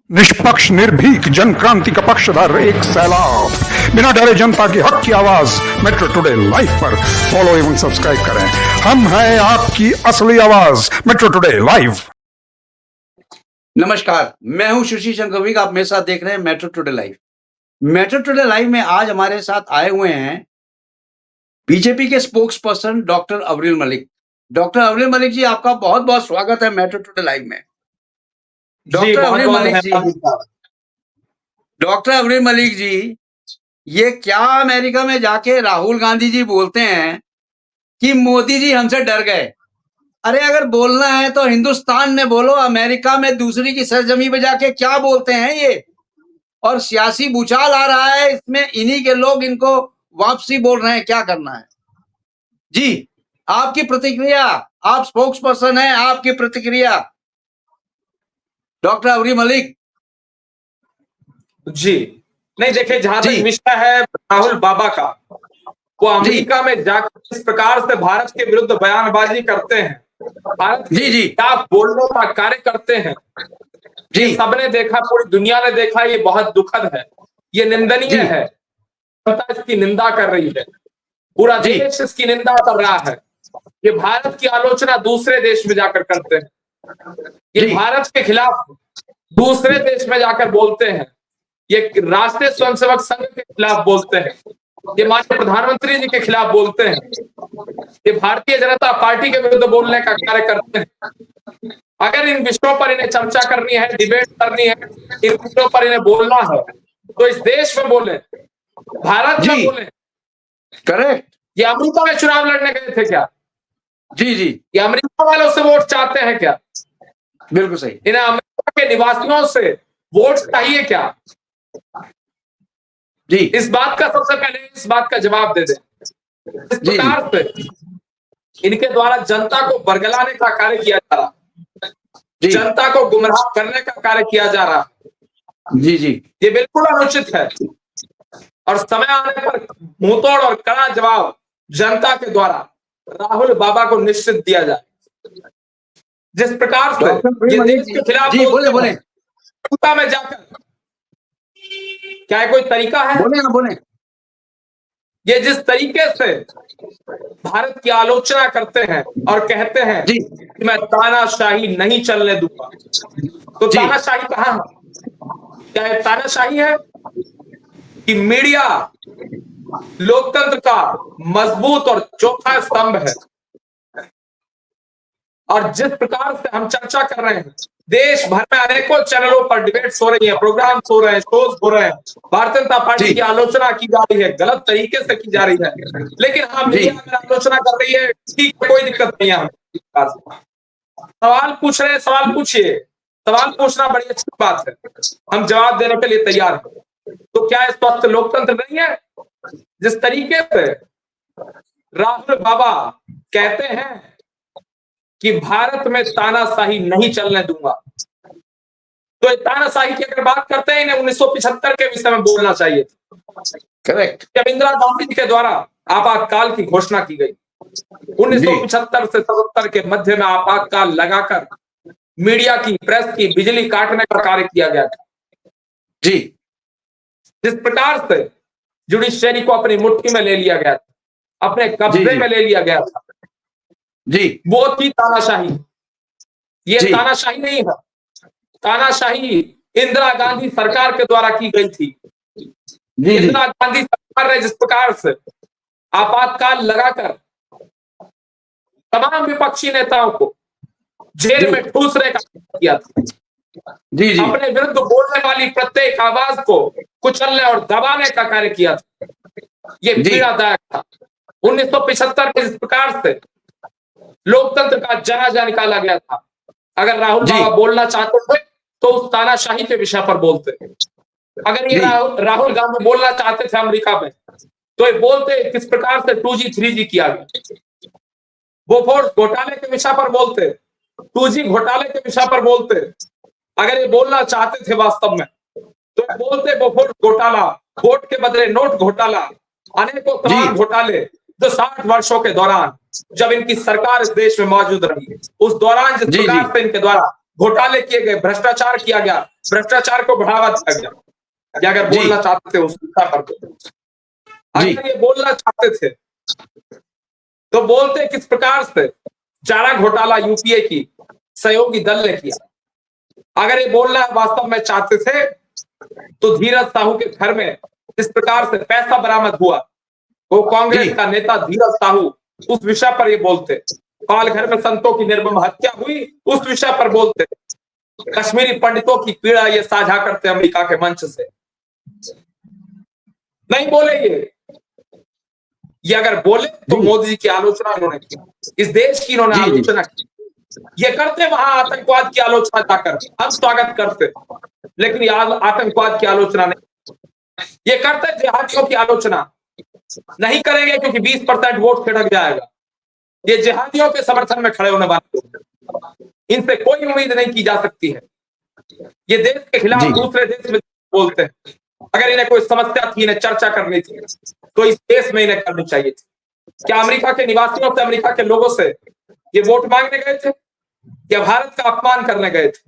निष्पक्ष निर्भीक जन क्रांति का पक्षधर एक सैलाब, बिना डरे जनता की हक की आवाज मेट्रो टुडे लाइव पर फॉलो एवं सब्सक्राइब करें। हम हैं आपकी असली आवाज, मेट्रो टुडे लाइव। नमस्कार, मैं हूं सुशील शंकर। आप मेरे साथ देख रहे हैं Metro Today Live. Metro Today Live में आज हमारे साथ आए हुए हैं बीजेपी के spokesperson doctor Avreel Malik. Doctor Avreel Malik ji, आपका बहुत बहुत स्वागत है मेट्रो टुडे लाइव में। डॉक्टर अवरील मलिक जी, डॉक्टर अवरील मलिक जी, ये क्या अमेरिका में जाके राहुल गांधी जी बोलते हैं कि मोदी जी हमसे डर गए। अरे अगर बोलना है तो हिंदुस्तान में बोलो, अमेरिका में दूसरी की सरजमी पे जाके क्या बोलते हैं ये। और सियासी भूचाल आ रहा है, इसमें इन्हीं के लोग इनको वापसी बोल रहे हैं। क्या करना है जी, आपकी प्रतिक्रिया। आप स्पोक्स पर्सन हैं, आपकी प्रतिक्रिया डॉक्टर अवरील मलिक जी। नहीं, देखिए, जहां तक विषय है राहुल बाबा का, वो अमेरिका में जाकर इस प्रकार से भारत के विरुद्ध बयानबाजी करते हैं, भारत के खिलाफ बोलने का कार्य करते हैं, ये सबने देखा, पूरी दुनिया ने देखा। ये बहुत दुखद है, ये निंदनीय है। जनता इसकी निंदा कर रही है, पूरा देश इसकी निंदा कर रहा है। ये भारत की आलोचना दूसरे देश में जाकर करते हैं, ये भारत के खिलाफ दूसरे देश में जाकर बोलते हैं, ये राष्ट्रीय स्वयंसेवक संघ के खिलाफ बोलते हैं, ये माननीय प्रधानमंत्री जी के खिलाफ बोलते हैं, ये भारतीय जनता पार्टी के विरुद्ध बोलने का कार्य करते हैं। अगर इन विषयों पर इन्हें चर्चा करनी है, डिबेट करनी है, इन विषयों पर इन्हें बोलना है, तो इस देश में बोले, भारत में बोले। करेक्ट। ये अमेरिका में चुनाव लड़ने गए थे क्या? जी, ये अमेरिका वालों से वोट चाहते हैं क्या? बिल्कुल सही। इन्हें अमेरिका के निवासियों से वोट चाहिए क्या? जी, इस बात का सबसे पहले इस बात का जवाब दे दें। इस प्रकार से इनके द्वारा जनता को बरगलाने का कार्य किया जा रहा, जनता को गुमराह करने का कार्य किया जा रहा। जी, ये बिल्कुल अनुचित है और समय आने पर मुंहतोड़ और कड़ा जवाब जनता के द्वारा राहुल बाबा को निश्चित दिया जाए। जिस प्रकार से ये देश के खिलाफ बोले जनता में जाकर, क्या है कोई तरीका है? बोले। ये जिस तरीके से भारत की आलोचना करते हैं और कहते हैं कि मैं तानाशाही नहीं चलने दूंगा, तो तानाशाही कहां है? क्या ये तानाशाही है कि मीडिया लोकतंत्र का मजबूत और चौथा स्तंभ है? और जिस प्रकार से हम चर्चा कर रहे हैं, देश भर में अनेकों चैनलों पर डिबेट्स हो रही है, प्रोग्राम्स हो रहे हैं, शोज हो रहे हैं, भारतीय जनता पार्टी की आलोचना की जा रही है, गलत तरीके से की जा रही है, लेकिन हम मीडिया अगर आलोचना कर रही है, ठीक, कोई दिक्कत नहीं है। सवाल पूछ रहे हैं, सवाल पूछिए, सवाल पूछना बड़ी अच्छी बात है, हम जवाब देने के लिए तैयार हैं। तो क्या स्वस्थ लोकतंत्र नहीं है? जिस तरीके से राहुल बाबा कहते हैं कि भारत में तानाशाही नहीं चलने दूंगा, तो तानाशाही की अगर बात करते हैं, इन्हें 1975 के विषय में बोलना चाहिए था। करेक्ट। जब इंदिरा गांधी जी के द्वारा आपातकाल की घोषणा की गई, 1975 से 77 के मध्य में आपातकाल लगाकर मीडिया की, प्रेस की बिजली काटने का कार्य किया गया था। जी, जिस प्रकार से जुडिशरी को अपनी मुट्ठी में ले लिया गया था, अपने कब्जे में ले लिया गया था, वो थी तानाशाही। ये तानाशाही नहीं है, तानाशाही इंदिरा गांधी सरकार के द्वारा की गई थी। इंदिरा गांधी सरकार ने जिस प्रकार से आपातकाल लगाकर तमाम विपक्षी नेताओं को जेल में ठूसने का किया था, अपने विरुद्ध बोलने वाली प्रत्येक आवाज को कुचलने और दबाने का कार्य किया था, ये पीड़ादायक था। 1975 में जिस प्रकार से लोकतंत्र का जनाजा निकाला गया था, अगर राहुल बाबा बोलना चाहते थे तो उस तानाशाही के विषय पर बोलते। अगर ये राहुल गांधी बोलना चाहते थे अमेरिका में, तो ये बोलते किस प्रकार से 2G 3G किया गया, बोफोर्स घोटाले के विषय पर बोलते, 2G घोटाले के विषय पर बोलते। अगर ये बोलना चाहते थे वास्तव में, तो बोलते बोफोर्स घोटाला, वोट के बदले नोट घोटाला, अनेकों तमाम घोटाले जो 60 वर्षों के दौरान जब इनकी सरकार इस देश में मौजूद रही, उस दौरान जिस प्रकार से इनके द्वारा घोटाले किए गए, भ्रष्टाचार किया गया, भ्रष्टाचार को बढ़ावा दिया गया। ये अगर बोलना चाहते थे उस विषय पर, अगर ये बोलना चाहते थे तो बोलते किस प्रकार से चारा घोटाला यूपीए की सहयोगी दल ने किया। अगर ये बोलना वास्तव में चाहते थे तो धीरज साहू के घर में इस प्रकार से पैसा बरामद हुआ, वो कांग्रेस का नेता धीरज साहू उस विषय पर ये बोलते, पालघर में संतों की निर्मम हत्या हुई उस विषय पर बोलते, कश्मीरी पंडितों की पीड़ा ये साझा करते अमेरिका के मंच से। नहीं बोले ये अगर बोले तो मोदी जी की आलोचना उन्होंने की, इस देश की इन्होंने आलोचना की। ये करते वहां आतंकवाद की आलोचना जाकर, हम स्वागत करते, लेकिन ये आतंकवाद की आलोचना नहीं। ये करते जिहादियों की आलोचना नहीं करेंगे क्योंकि 20% वोट छिड़क जाएगा। ये जिहादियों के समर्थन में खड़े होने वाले लोग, इनसे कोई उम्मीद नहीं की जा सकती है। ये देश के खिलाफ दूसरे देश में बोलते हैं। अगर इन्हें कोई समस्या थी, इन्हें चर्चा करनी थी तो इस देश में इन्हें करनी चाहिए थी। क्या अमेरिका के निवासियों से, अमेरिका के लोगों से ये वोट मांगने गए थे या भारत का अपमान करने गए थे?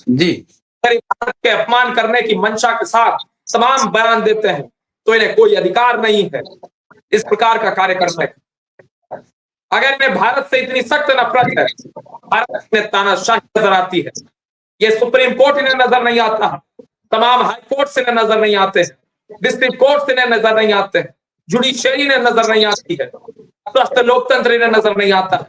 जी, अगर भारत के अपमान करने की मंशा के साथ तमाम बयान देते हैं तो इन्हें कोई अधिकार नहीं है इस प्रकार का कार्य करने का। अगर इन्हें भारत से इतनी सख्त नफरत है, भारत में तानाशाही नजर आती है, ये सुप्रीम कोर्ट इन्हें नजर नहीं आता, तमाम हाई कोर्ट से इन्हें नजर नहीं आते हैं, डिस्ट्रिक्ट कोर्ट से इन्हें नजर नहीं आते हैं, जुडिशियरी इन्हें नजर नहीं आती है, स्वस्थ लोकतंत्र इन्हें नजर नहीं आता है,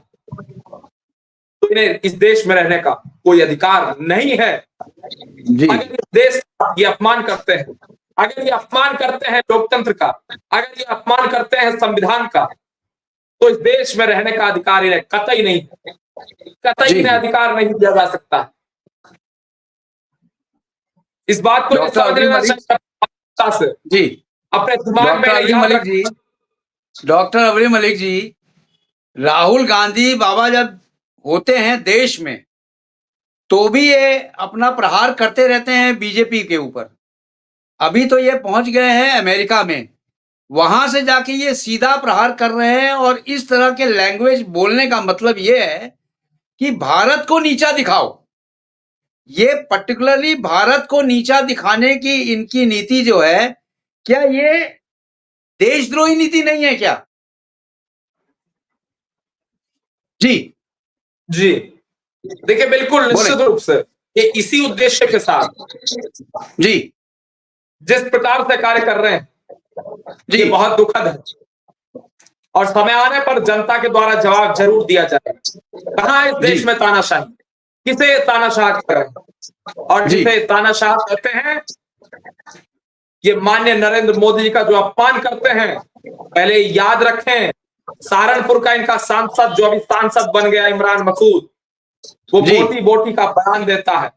तो इन्हें इस देश में रहने का कोई अधिकार नहीं है। अगर इस देश का ये अपमान करते हैं, अगर ये अपमान करते हैं लोकतंत्र का, अगर ये अपमान करते हैं संविधान का, तो इस देश में रहने का अधिकार इन्हें कतई नहीं है, कतई इन्हें अधिकार नहीं दिया जा सकता। इस बात को समझना चाहिए जी, अपने दिमाग में। डॉक्टर अबरी मलिक जी, राहुल गांधी बाबा जब होते हैं देश में तो भी ये अपना प्रहार करते रहते हैं बीजेपी के ऊपर। अभी तो ये पहुंच गए हैं अमेरिका में, वहां से जाके ये सीधा प्रहार कर रहे हैं और इस तरह के लैंग्वेज बोलने का मतलब ये है कि भारत को नीचा दिखाओ। ये पर्टिकुलरली भारत को नीचा दिखाने की इनकी नीति जो है, क्या ये देशद्रोही नीति नहीं है क्या? जी जी, देखिए बिल्कुल निश्चित रूप से ये इसी उद्देश्य के साथ जी जिस प्रकार से कार्य कर रहे हैं ये बहुत दुखद है और समय आने पर जनता के द्वारा जवाब जरूर दिया जाएगा। कहां इस देश में तानाशाही, किसे तानाशाह कहते हैं और जिसे तानाशाह कहते हैं, ये माननीय नरेंद्र मोदी जी का जो अपमान करते हैं। पहले याद रखें, सहारनपुर का इनका सांसद जो अभी सांसद बन गया इमरान मसूद, वो बोटी बोटी का बयान देता है।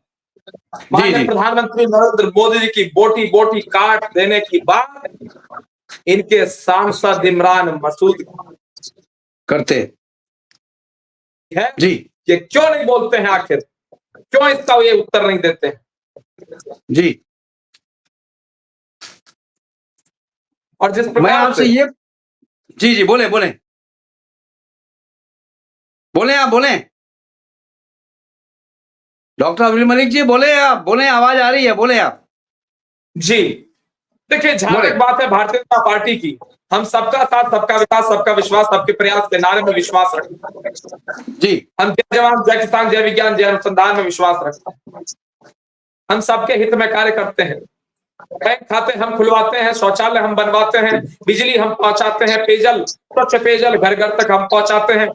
माननीय प्रधानमंत्री नरेंद्र मोदी जी की बोटी बोटी काट देने की बात इनके सांसद इमरान मसूद करते है जी। ये क्यों नहीं बोलते हैं, आखिर क्यों इसका ये उत्तर नहीं देते हैं जी? और जिस मैं आपसे ये जी बोले आप बोले डॉक्टर अब्दुल मलिक जी, बोले आप, बोले, आवाज आ रही है, बोले आप जी। देखिए, जहां तक बात है भारतीय जनता पार्टी की, हम सबका साथ, सबका विकास, सबका विश्वास, सबके प्रयास के नारे में विश्वास रखते हैं जी। हम जय जवान, जय किसान, जय विज्ञान, जय अनुसंधान में विश्वास रखते हैं। हम सबके हित में कार्य करते हैं। बैंक खाते हम खुलवाते हैं, शौचालय हम बनवाते हैं, बिजली हम पहुंचाते हैं, पेयजल, स्वच्छ पेयजल घर घर तक हम पहुंचाते हैं,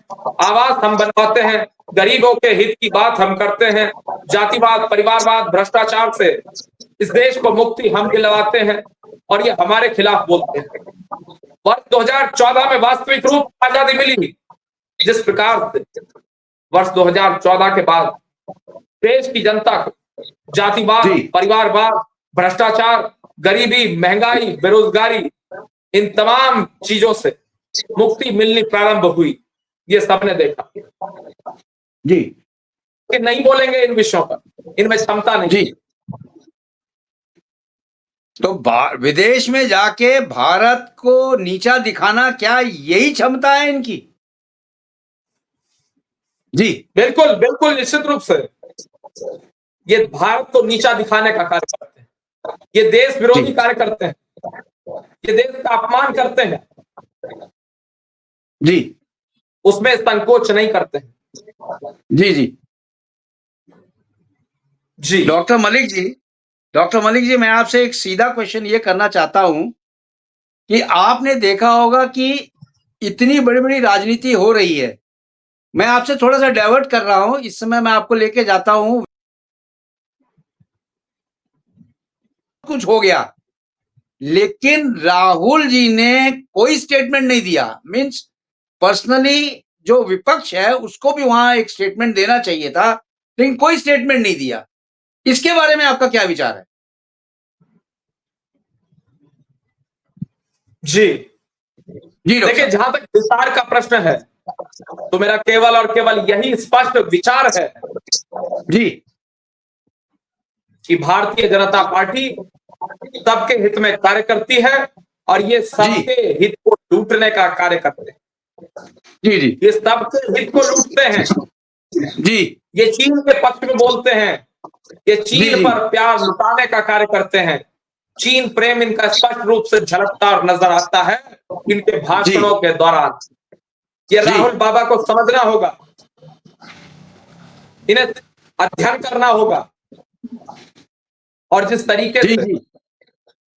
आवास हम बनवाते हैं, गरीबों के हित की बात हम करते हैं, जातिवाद, परिवारवाद, भ्रष्टाचार से इस देश को मुक्ति हम दिलवाते हैं और ये हमारे खिलाफ बोलते हैं। वर्ष 2014 में वास्तविक रूप आजादी मिली, जिस प्रकार से वर्ष 2014 के बाद देश की जनता को जातिवाद, परिवारवाद, भ्रष्टाचार, गरीबी, महंगाई, बेरोजगारी, इन तमाम चीजों से मुक्ति मिलनी प्रारंभ हुई, ये सबने देखा जी। कि नहीं बोलेंगे इन विषयों पर, इनमें क्षमता नहीं जी। तो विदेश में जाके भारत को नीचा दिखाना, क्या यही क्षमता है इनकी? जी बिल्कुल बिल्कुल, निश्चित रूप से ये भारत को नीचा दिखाने का कार्य करते हैं, ये देश विरोधी कार्य करते हैं, ये देश का अपमान करते हैं जी, उसमें संकोच नहीं करते हैं। जी, जी, जी डॉक्टर मलिक जी, मैं आपसे एक सीधा क्वेश्चन ये करना चाहता हूं कि आपने देखा होगा कि इतनी बड़ी-बड़ी राजनीति हो रही है। मैं आपसे थोड़ा-सा डाइवर्ट कर रहा हूं, इस समय मैं आपको लेके जाता हूं, कुछ हो गया, लेकिन राहुल जी ने कोई स्टेटमेंट नहीं दिया। मीन्स पर्सनली जो विपक्ष है उसको भी वहां एक स्टेटमेंट देना चाहिए था, लेकिन कोई स्टेटमेंट नहीं दिया। इसके बारे में आपका क्या विचार है? जी जी डॉक्टर देखिए, साहब। जहां तक विचार का प्रश्न है तो मेरा केवल और केवल यही स्पष्ट विचार है जी, कि भारतीय जनता पार्टी सबके हित में कार्य करती है और ये सबके हित को लूटने का कार्य करते हैं। जी, जी, ये सबके हित को लूटते हैं। जी, ये चीन के पक्ष में बोलते हैं, ये जी, चीन जी, पर प्यार लुटाने का कार्य करते हैं। चीन प्रेम इनका स्पष्ट रूप से झलकता और नजर आता है इनके भाषणों के दौरान। ये जी, राहुल बाबा को समझना होगा, इन्हें अध्ययन करना होगा और जिस तरीके जी, से जी,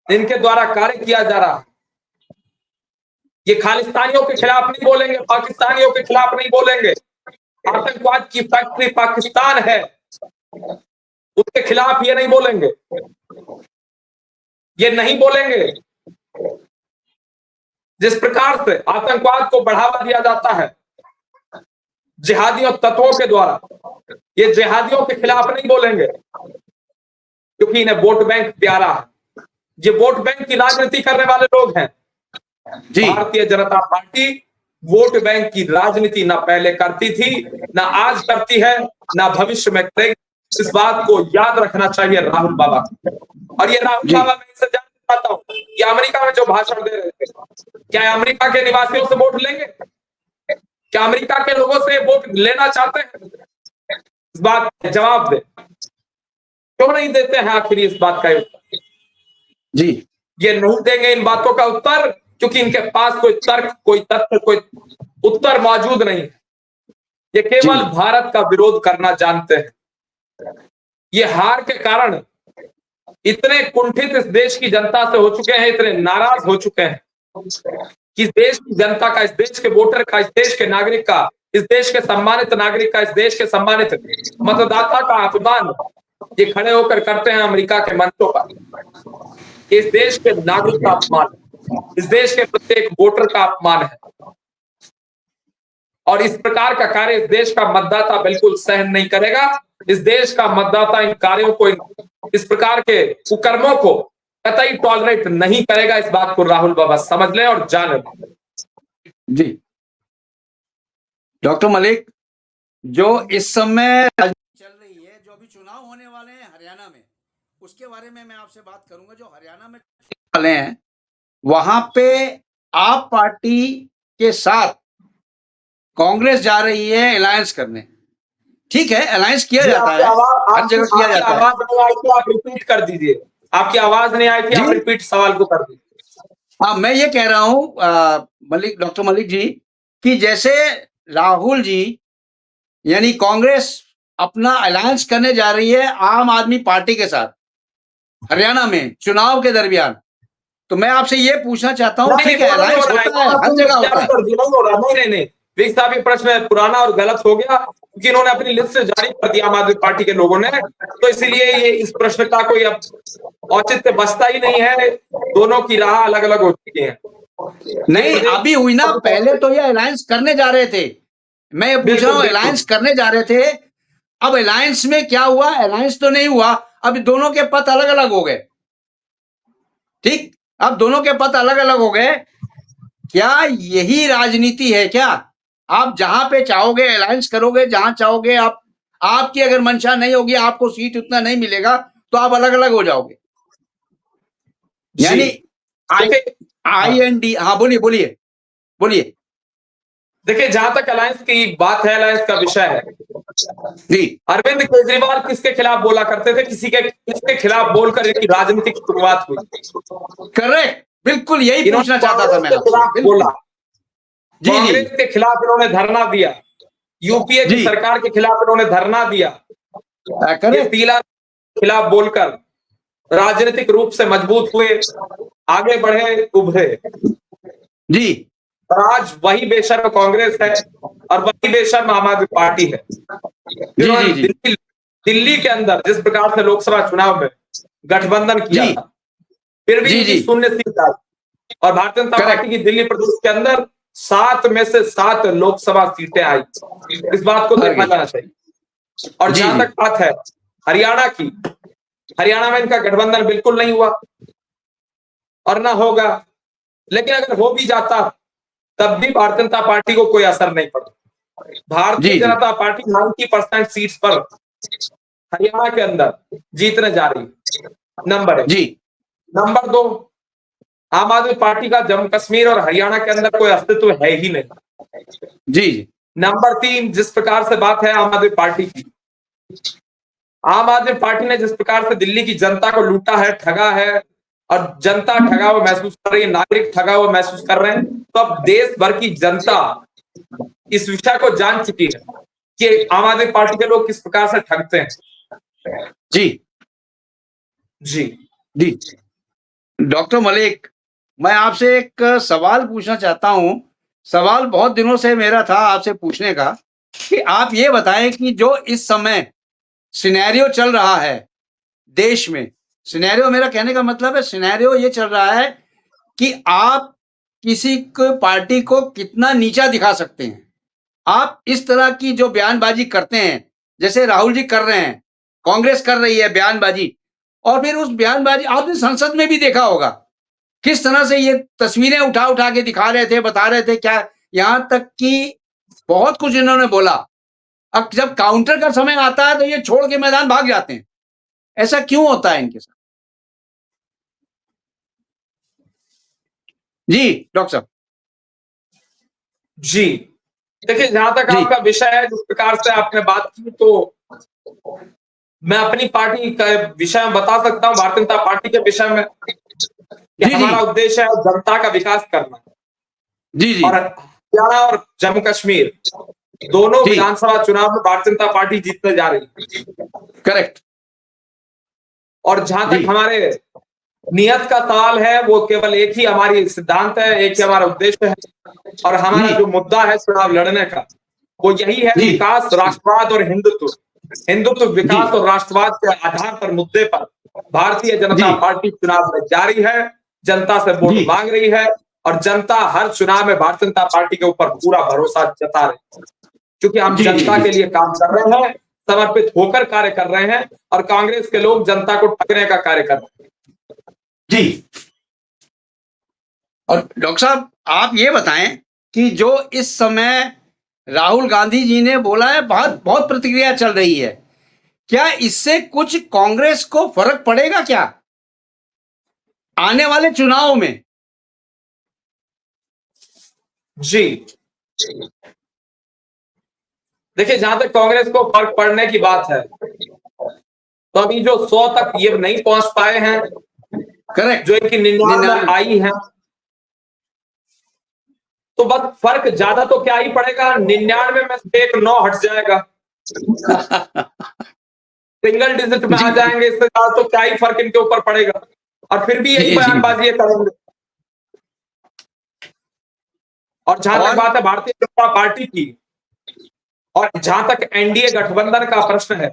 इनके द्वारा कार्य किया जा रहा है, ये खालिस्तानियों के खिलाफ नहीं बोलेंगे, पाकिस्तानियों के खिलाफ नहीं बोलेंगे। आतंकवाद की फैक्ट्री पाकिस्तान है, उसके खिलाफ ये नहीं बोलेंगे, ये नहीं बोलेंगे। जिस प्रकार से आतंकवाद को बढ़ावा दिया जाता है जिहादियों तत्वों के द्वारा, ये जिहादियों के खिलाफ नहीं बोलेंगे क्योंकि इन्हें वोट बैंक प्यारा है। ये वोट बैंक की राजनीति करने वाले लोग हैं। जी, Bharatiya Janata party vote bank की राजनीति ना पहले करती थी, ना आज करती है, ना भविष्य में करेगी। इस बात को याद रखना चाहिए राहुल बाबा। और ये राहुल जी, बाबा, मैं इनसे जानना चाहता हूं कि अमेरिका में जो भाषण दे रहे थे, क्या अमेरिका के निवासियों से वोट लेंगे? क्या अमेरिका के लोगों से वोट लेना चाहते हैं? इस बात का जवाब दे, क्यों नहीं देते हैं आखिर इस बात का उत्तर? जी, ये नहीं देंगे इन बातों का उत्तर क्योंकि इनके पास कोई तर्क, कोई तथ्य, कोई उत्तर मौजूद नहीं है। ये केवल भारत का विरोध करना जानते हैं। ये हार के कारण इतने कुंठित इस देश की जनता से हो चुके हैं, इतने नाराज हो चुके हैं कि इस देश की जनता का, इस देश के वोटर का, इस देश के नागरिक का, इस देश के सम्मानित नागरिक का, इस देश के सम्मानित मतदाता का अपमान ये खड़े होकर करते हैं अमेरिका के मंचों पर। इस देश के नागरिक का अपमान, इस देश के प्रत्येक वोटर का अपमान है और इस प्रकार का कार्य इस देश का मतदाता बिल्कुल सहन नहीं करेगा। इस देश का मतदाता इन कार्यों को, इस प्रकार के कुकर्मों को कतई टॉलरेट नहीं करेगा। इस बात को राहुल बाबा समझ लें और जान लें। जी, डॉक्टर मलिक, जो इस समय राजनीति चल रही है, जो अभी चुनाव होने वाले हैं हरियाणा में, उसके बारे में मैं आपसे बात करूंगा। जो हरियाणा में वाले हैं, वहां पे आप पार्टी के साथ कांग्रेस जा रही है अलायंस करने। ठीक है, अलायंस किया जाता है, हर जगह किया जाता है। आवाज नहीं आई थी, आप रिपीट कर दीजिए। आपकी आवाज नहीं आई थी, आप जी, रिपीट सवाल को कर दीजिए। हाँ, मैं ये कह रहा हूं मलिक, डॉक्टर मलिक जी, कि जैसे राहुल जी यानी कांग्रेस अपना अलायंस करने जा रही है आम आदमी पार्टी के साथ हरियाणा में चुनाव के दरमियान, तो मैं आपसे ये पूछना चाहता हूं, ठीक है, अलायंस होता है, हर जगह होता है। नहीं हो रहा, नहीं, विक साहब, ये प्रश्न पुराना और गलत हो गया क्योंकि इन्होंने अपनी लिस्ट से जारी कर दिया आम आदमी पार्टी के लोगों ने, तो इसलिए ये इस प्रश्न का कोई अब औचित्य बचता ही नहीं है। दोनों की राह अलग अलग हो चुकी है। नहीं, अभी हुई ना, पहले तो ये अलायंस करने जा रहे थे। मैं ये पूछ रहा हूं, अलायंस करने जा रहे थे, अब अलायंस में क्या हुआ? अलायंस तो नहीं हुआ, अब दोनों के पथ अलग अलग हो गए। ठीक, अब दोनों के पथ अलग अलग हो गए। क्या यही राजनीति है क्या? आप जहां पे चाहोगे अलायंस करोगे, जहां चाहोगे आप, आपकी अगर मंशा नहीं होगी, आपको सीट उतना नहीं मिलेगा, तो आप अलग अलग हो जाओगे। यानी आई एन डी, हाँ, बोलिए बोलिए बोलिए। देखिए, जहां तक अलायंस की बात है, अलायंस का विषय है जी अरविंद केजरीवाल किसके खिलाफ बोला करते थे, किसके खिलाफ बोलकर इनकी राजनीतिक शुरुआत हुई। करेक्ट, बिल्कुल यही इन्होंने पूछना चाहता था कांग्रेस मैं के आपसे, खिलाफ बिल्कुल। बोला, जी जी कांग्रेस के खिलाफ इन्होंने धरना दिया, यूपीए की जी सरकार के खिलाफ इन्होंने धरना दिया। ये करेक्ट। तीला खिलाफ बोलकर राजनीतिक रूप से मजबूत हुए, आगे बढ़े, उभरे। जी और आज वही बेशर्म कांग्रेस है और वही बेशर्म आम आदमी पार्टी है, जी जिन्होंने जी जी दिल्ली के अंदर जिस प्रकार से लोकसभा चुनाव में गठबंधन किया जी था, फिर भी जी इनकी जी शून्य सीट आई और भारतीय जनता करेक्ट। पार्टी की दिल्ली प्रदेश के अंदर 7 में से 7 लोकसभा सीटें आई। इस बात को हार देखा गई। जाना चाहिए। और जी जहां जी तक बात है हरियाणा की, हरियाणा में इनका गठबंधन बिल्कुल नहीं हुआ और ना होगा। लेकिन अगर हो भी जाता तब भी भारतीय जनता पार्टी को कोई असर नहीं पड़ा। भारतीय जी जी जनता पार्टी 90% सीट्स पर हरियाणा के अंदर जीतने जा रही है, नंबर 1। जी नंबर 2, आम आदमी पार्टी का जम्मू कश्मीर और हरियाणा के अंदर कोई अस्तित्व है ही नहीं। जी जी नंबर 3, जिस प्रकार से बात है आम आदमी पार्टी की, आम आदमी पार्टी ने जिस प्रकार से दिल्ली की जनता को लूटा है, ठगा है और जनता ठगा हुआ महसूस कर रही है, नागरिक ठगा हुआ महसूस कर रहे हैं, तो अब देश भर की जनता इस विषय को जान चुकी है कि आम आदमी पार्टी के लोग किस प्रकार से ठगते हैं। जी जी जी डॉक्टर मलिक, मैं आपसे एक सवाल पूछना चाहता हूं। सवाल बहुत दिनों से मेरा था आपसे पूछने का कि आप ये बताएं कि जो इस समय सिनेरियो चल रहा है देश में, सिनेरियो मेरा कहने का मतलब है सिनेरियो ये चल रहा है कि आप किसी को पार्टी को कितना नीचा दिखा सकते हैं। आप इस तरह की जो बयानबाजी करते हैं, जैसे राहुल जी कर रहे हैं, कांग्रेस कर रही है बयानबाजी, और फिर उस बयानबाजी आपने संसद में भी देखा होगा किस तरह से ये तस्वीरें उठा उठा के दिखा रहे थे, बता रहे थे क्या, यहां तक कि बहुत कुछ इन्होंने बोला। अब जब काउंटर का समय आता है तो ये छोड़ के मैदान भाग जाते हैं। ऐसा क्यों होता है इनके साथ? जी डॉक्टर साहब। जी देखिए, जहां तक जी आपका विषय है, जिस प्रकार से आपने बात की, तो मैं अपनी पार्टी का विषय में बता सकता हूं, भारतीय जनता पार्टी के विषय में, कि जी जी हमारा उद्देश्य है जनता का विकास करना। जी जी और हरियाणा और जम्मू कश्मीर दोनों जी विधानसभा चुनाव में भारतीय जनता पार्टी जीतने जा रही है। करेक्ट। और जहां जी तक हमारे नियत का सवाल है, वो केवल एक ही हमारी सिद्धांत है, एक ही हमारा उद्देश्य है और हमारा जी जो मुद्दा है चुनाव लड़ने का, वो यही है, जी विकास, राष्ट्रवाद और हिंदुत्व। हिंदुत्व, जी विकास और राष्ट्रवाद के आधार पर मुद्दे पर भारतीय जनता जी पार्टी चुनाव में जारी है, जनता से वोट जी मांग रही है और जनता हर चुनाव में भारतीय जनता पार्टी के ऊपर पूरा भरोसा जता रही है, क्योंकि हम जी जनता जी के लिए काम कर रहे हैं, समर्पित होकर कार्य कर रहे हैं और कांग्रेस के लोग जनता को ठगने का कार्य कर रहे हैं। जी। और डॉक्टर साहब आप ये बताएं कि जो इस समय राहुल गांधी जी ने बोला है, बहुत बहुत प्रतिक्रिया चल रही है, क्या इससे कुछ कांग्रेस को फर्क पड़ेगा क्या आने वाले चुनाव में? जी देखिए, जहां तक कांग्रेस को फर्क पड़ने की बात है, तो अभी जो 100 तक ये नहीं पहुंच पाए हैं, करेक्ट। जो इनकी 99 आई है, तो बस फर्क ज्यादा तो क्या ही पड़ेगा, 99 में से एक 9 हट जाएगा, सिंगल डिजिट में आ जी जाएंगे, इससे ज्यादा तो क्या ही फर्क इनके ऊपर पड़ेगा और फिर भी यही जी जी बयानबाजी करेंगे। और जहां तक और बात है भारतीय जनता पार्टी की और जहां तक एनडीए गठबंधन का प्रश्न है,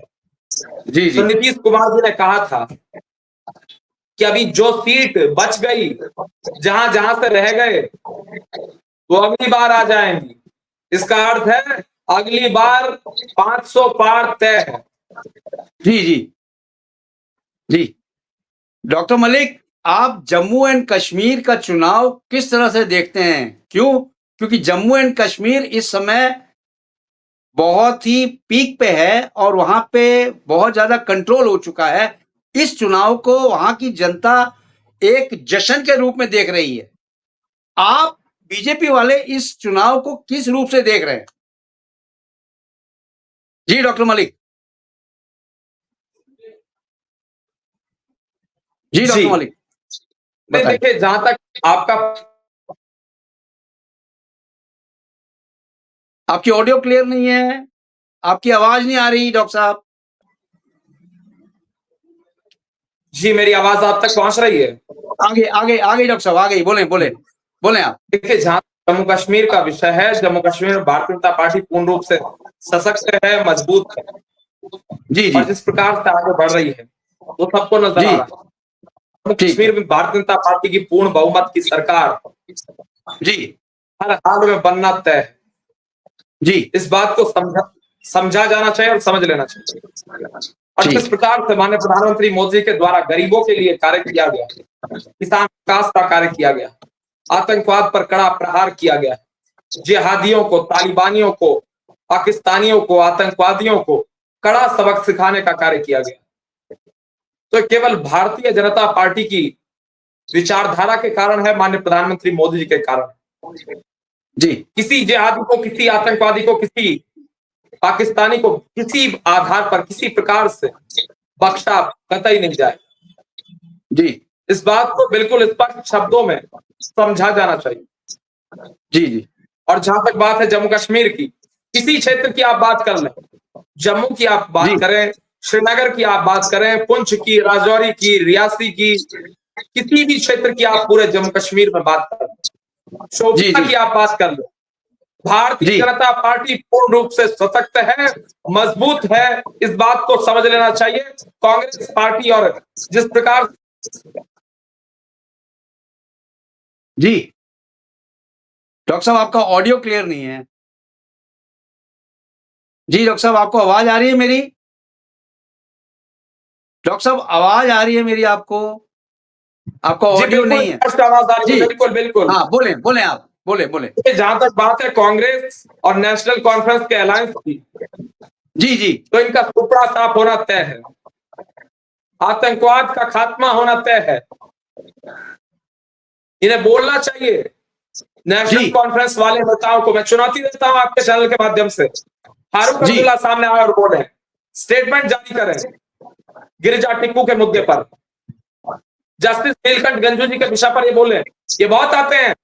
जी तो जी नीतीश कुमार जी ने कहा था कि अभी जो सीट बच गई, जहां जहां से रह गए, वो अगली बार आ जाएंगी। इसका अर्थ है अगली बार 500 पार तय है। जी जी जी डॉक्टर मलिक, आप जम्मू एंड कश्मीर का चुनाव किस तरह से देखते हैं? क्यों? क्योंकि जम्मू एंड कश्मीर इस समय बहुत ही पीक पे है और वहां पे बहुत ज्यादा कंट्रोल हो चुका है। इस चुनाव को वहां की जनता एक जश्न के रूप में देख रही है। आप बीजेपी वाले इस चुनाव को किस रूप से देख रहे हैं? जी डॉक्टर मलिक। जी डॉक्टर मलिक बताइए। देखिए, जहां तक आपकी ऑडियो क्लियर नहीं है, आपकी आवाज नहीं आ रही डॉक्टर साहब। जी, मेरी आवाज आप तक पहुंच रही है? आगे आगे आगे डॉक्टर साहब, आ गई, बोले बोले बोले आप। देखिए, जहां जम्मू कश्मीर का विषय है, जम्मू कश्मीर में भारतीय जनता पार्टी पूर्ण रूप से सशक्त है, मजबूत है जी जी और जिस प्रकार से आगे बढ़ रही है वो सबको नजर जी आ रहा है। जम्मू ठीक कश्मीर में भारतीय जनता पार्टी की पूर्ण बहुमत की सरकार जी हर हाल में बनना तय है। जी इस बात को समझा जाना चाहिए और समझ लेना चाहिए। और जिस ठीक प्रकार से माननीय प्रधानमंत्री मोदी के द्वारा गरीबों के लिए कार्य किया गया, किसान विकास का कार्य किया गया, आतंकवाद पर कड़ा प्रहार किया गया, जिहादियों को, तालिबानियों को, पाकिस्तानियों को, आतंकवादियों को कड़ा सबक सिखाने का कार्य किया गया, तो केवल भारतीय जनता पार्टी की विचारधारा के कारण है, माननीय प्रधानमंत्री मोदी जी के कारण। जी किसी जिहादी को, किसी आतंकवादी को, किसी पाकिस्तानी को किसी आधार पर, किसी प्रकार से बख्शा कतई नहीं जाए। जी इस बात को बिल्कुल स्पष्ट शब्दों में समझा जाना चाहिए। जी जी और जहां तक बात है जम्मू कश्मीर की, किसी क्षेत्र की आप बात कर लें, जम्मू की आप बात जी करें, श्रीनगर की आप बात करें, पुंछ की, राजौरी की, रियासी की, किसी भी क्षेत्र की आप पूरे जम्मू कश्मीर में बात कर लें, जी शोपियां जी की आप बात कर लो, भारतीय जी जनता पार्टी पूर्ण रूप से सशक्त है, मजबूत है। इस बात को समझ लेना चाहिए। कांग्रेस पार्टी और जिस प्रकार जी डॉक्टर साहब आपका ऑडियो क्लियर नहीं है। जी डॉक्टर साहब आपको आवाज आ रही है मेरी? डॉक्टर साहब आवाज आ रही है मेरी आपको? आपका जी ऑडियो बिल्कुल नहीं है। स्पष्ट आवाज आ रही है, जी बिल्कुल बिल्कुल। हाँ बोले बोले आप, बोले बोले। जहां तक बात है कांग्रेस और नेशनल कॉन्फ्रेंस के अलायंस की, जी जी तो इनका टुकड़ा साफ होना तय है, आतंकवाद का खात्मा होना तय है। इन्हें बोलना चाहिए। नेशनल जी कॉन्फ्रेंस वाले नेताओं को मैं चुनौती देता हूं आपके चैनल के माध्यम से, फारूक जी अब्दुल्ला सामने आए और बोले, स्टेटमेंट जारी करें गिरिजा टिक्कू के मुद्दे पर, जस्टिस नीलकंठ गंजू जी के विषय पर ये बोले। ये बहुत आते हैं,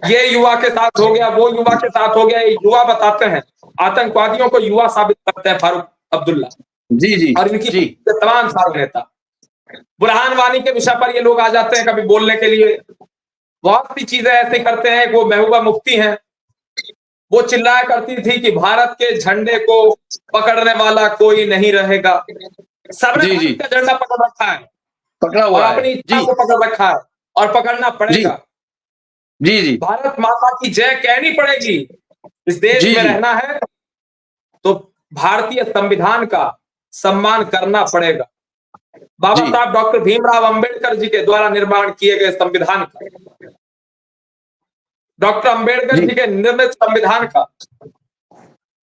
ये युवा के साथ हो गया, वो युवा के साथ हो गया, ये युवा बताते हैं, आतंकवादियों को युवा साबित करते हैं फारूक अब्दुल्ला जी जी और इनकी जी तमाम सारे नेता। बुरहान वानी के विषय पर ये लोग आ जाते हैं कभी बोलने के लिए, बहुत सी चीजें ऐसे करते हैं। वो महबूबा मुफ्ती हैं, वो चिल्लाया करती थी कि भारत के झंडे को पकड़ने वाला कोई नहीं रहेगा। सबने जी जी भारत का झंडा पकड़ रखा है पकड़ा और हुआ है। अपनी इच्छा जी से पकड़ रखा है और पकड़ना जी पड़ेगा। जी जी भारत माता की जय कहनी पड़ेगी। इस देश जी में जी रहना है तो भारतीय संविधान का सम्मान करना पड़ेगा। बाबा जी साहब डॉक्टर भीमराव अंबेडकर जी के द्वारा निर्माण किए गए संविधान का, डॉक्टर अंबेडकर जी जी के निर्मित संविधान का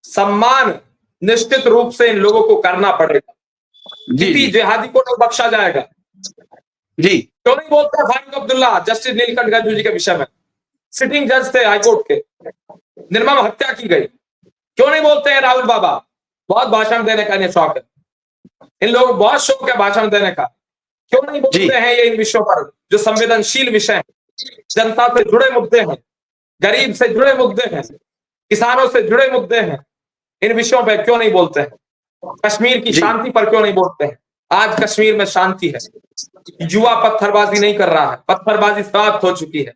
सम्मान निश्चित रूप से इन लोगों को करना पड़ेगा। जी किसी जी जिहादी को नहीं बख्शा जाएगा। जी क्यों नहीं बोलते फारूक अब्दुल्ला जस्टिस नीलकंठ गंजू जी के विषय में? सिटिंग जज थे हाईकोर्ट के, निर्मम हत्या की गई। क्यों नहीं बोलते हैं राहुल बाबा? बहुत भाषण देने का इन्हें शौक है, इन लोगों को बहुत शौक है भाषण देने का। क्यों नहीं जी बोलते हैं ये इन विषयों पर जो संवेदनशील विषय हैं, जनता से जुड़े मुद्दे हैं, गरीब से जुड़े मुद्दे हैं, किसानों से जुड़े मुद्दे हैं? इन विषयों पर क्यों नहीं बोलते हैं? कश्मीर की जी शांति पर क्यों नहीं बोलते हैं? आज कश्मीर में शांति है, युवा पत्थरबाजी नहीं कर रहा है, पत्थरबाजी समाप्त हो चुकी है,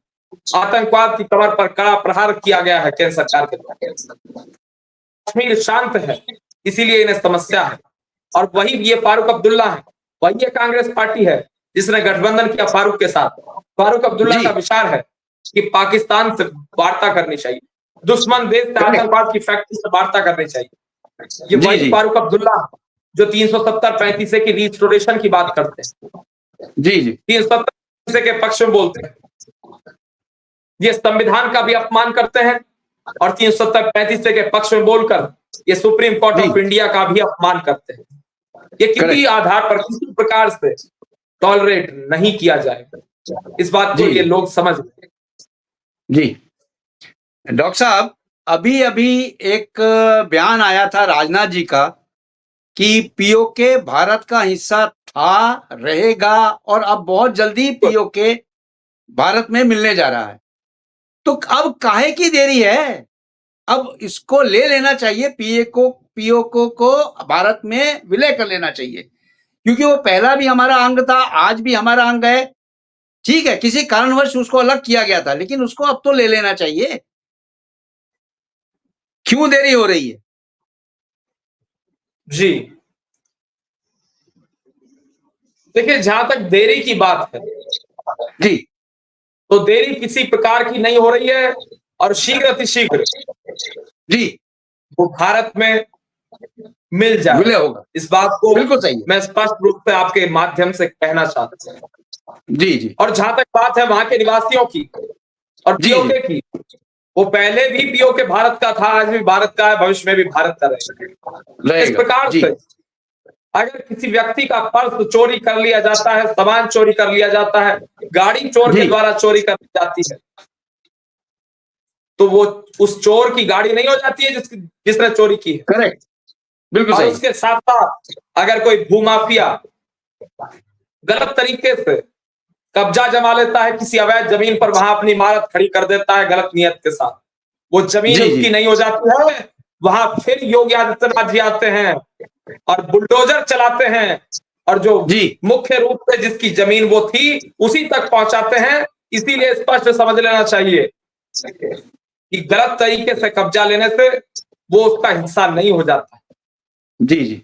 आतंकवाद की कमर पर कड़ा प्रहार किया गया है केंद्र सरकार के द्वारा, कश्मीर शांत है, इसीलिए इन्हें समस्या है। और वही ये फारूक अब्दुल्ला है, वही ये कांग्रेस पार्टी है जिसने गठबंधन किया फारूक के साथ। फारूक अब्दुल्ला जी का विचार है कि पाकिस्तान से वार्ता करनी चाहिए, दुश्मन देश से आतंकवाद की फैक्ट्री से वार्ता करनी चाहिए। ये जी वही जी फारूक अब्दुल्ला जो 370-35 की रिस्टोरेशन की बात करते हैं, जी जी 370 के पक्ष में बोलते हैं, ये संविधान का भी अपमान करते हैं और 370-35 के पक्ष में बोलकर ये सुप्रीम कोर्ट जी ऑफ इंडिया का भी अपमान करते हैं। ये किसी करेक्ट आधार पर, किसी प्रकार से टॉलरेट नहीं किया जाएगा। इस बात को जी ये लोग समझ लें। जी डॉक्टर साहब, अभी अभी एक बयान आया था राजनाथ जी का कि पीओके भारत का हिस्सा था, रहेगा और अब बहुत जल्दी पीओके भारत में मिलने जा रहा है। तो अब काहे की देरी है? अब इसको ले लेना चाहिए, पीओके को भारत में विलय कर लेना चाहिए, क्योंकि वो पहला भी हमारा अंग था, आज भी हमारा अंग है। ठीक है, किसी कारणवश उसको अलग किया गया था, लेकिन उसको अब तो ले लेना चाहिए। क्यों देरी हो रही है? जी, देखिए, जहां तक देरी की बात है, जी तो देरी किसी प्रकार की नहीं हो रही है और शीघ्र अतिशीघ्र जी वो भारत में मिल विलय जाए। होगा। इस बात को बिल्कुल सही है। मैं स्पष्ट रूप से आपके माध्यम से कहना चाहता हूं। जी जी और जहां तक बात है वहां के निवासियों की और जी पीओके की, वो पहले भी पीओके भारत का था, आज भी भारत का है, भविष्य में भी भारत का रहेगा। इस रहेगा। प्रकार जी से अगर किसी व्यक्ति का पर्स चोरी कर लिया जाता है, सामान चोरी कर लिया जाता है, गाड़ी चोर के जी द्वारा चोरी कर ली जाती है, तो वो उस चोर की गाड़ी नहीं हो जाती है जिसने चोरी की है। करेक्ट, बिल्कुल और सही। उसके साथ साथ अगर कोई भूमाफिया गलत तरीके से कब्जा जमा लेता है किसी अवैध जमीन पर, वहां अपनी इमारत खड़ी कर देता है गलत नियत के साथ, वो जमीन जी उसकी जी नहीं हो जाती है, वहां फिर योगी आदित्यनाथ जी आते हैं और बुलडोजर चलाते हैं और जो जी मुख्य रूप से जिसकी जमीन वो थी उसी तक पहुंचाते हैं। इसीलिए स्पष्ट समझ लेना चाहिए कि गलत तरीके से कब्जा लेने से वो उसका हिस्सा नहीं हो जाता। जी जी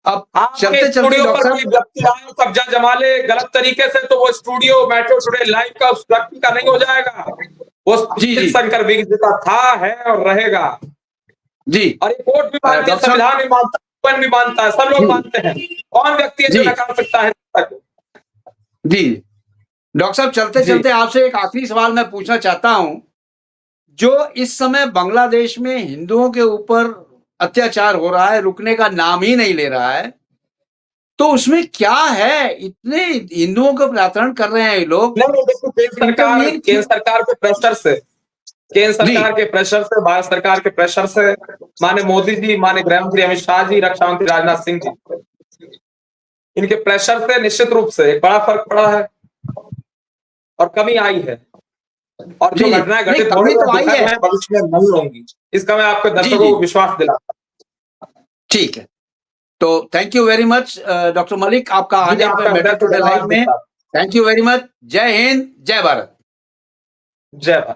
अब आपके चलते चलते स्टूडियो पर डॉक्टर कोई साहब, व्यक्ति आए और कब्जा जमा ले गलत तरीके से, तो वो स्टूडियो मेट्रो टुडे लाइव का उस व्यक्ति का नहीं हो जाएगा। वो जी जी शंकर विग्स का था, है और रहेगा। जी और ये कोर्ट भी मानती है, डॉक्टर साहब, संविधान भी मानता है, UN भी मानता है, सब लोग जी मानते हैं। कौन व्यक्ति है जो जी नकार सकता है तक? जी डॉक्टर साहब, चलते जी चलते आपसे एक आखिरी सवाल मैं पूछना चाहता हूं। जो इस समय बांग्लादेश में हिंदुओं के ऊपर अत्याचार हो रहा है, रुकने का नाम ही नहीं ले रहा है, तो उसमें क्या है? इतने हिंदुओं को अपहरण कर रहे हैं ये लोग, नहीं नहीं, देखो, इंटरवीन केंद्र सरकार के प्रेशर से, केंद्र जी सरकार के प्रेशर से, भारत सरकार के प्रेशर से, माने मोदी जी, माने गृह मंत्री अमित शाह जी, रक्षा मंत्री राजनाथ सिंह जी, इनके प्रेशर से निश्चित रूप से एक बड़ा फर्क पड़ा है और कमी आई है। और जो जी घटनाएं नहीं, घटित हो कमी रही है तो आई दुखद है। है, भविष्य में नहीं होंगी। इसका मैं आपके जी दर्शकों जी को विश्वास दिलाता ठीक है। तो thank you very much doctor Malik, आपका हूं। जी, आने पे आपका हृदय मेट्रो से टुडे लाइव धन्यवाद में। देता हूं। Thank you very much. जय हिंद, जय भारत। जय भारत।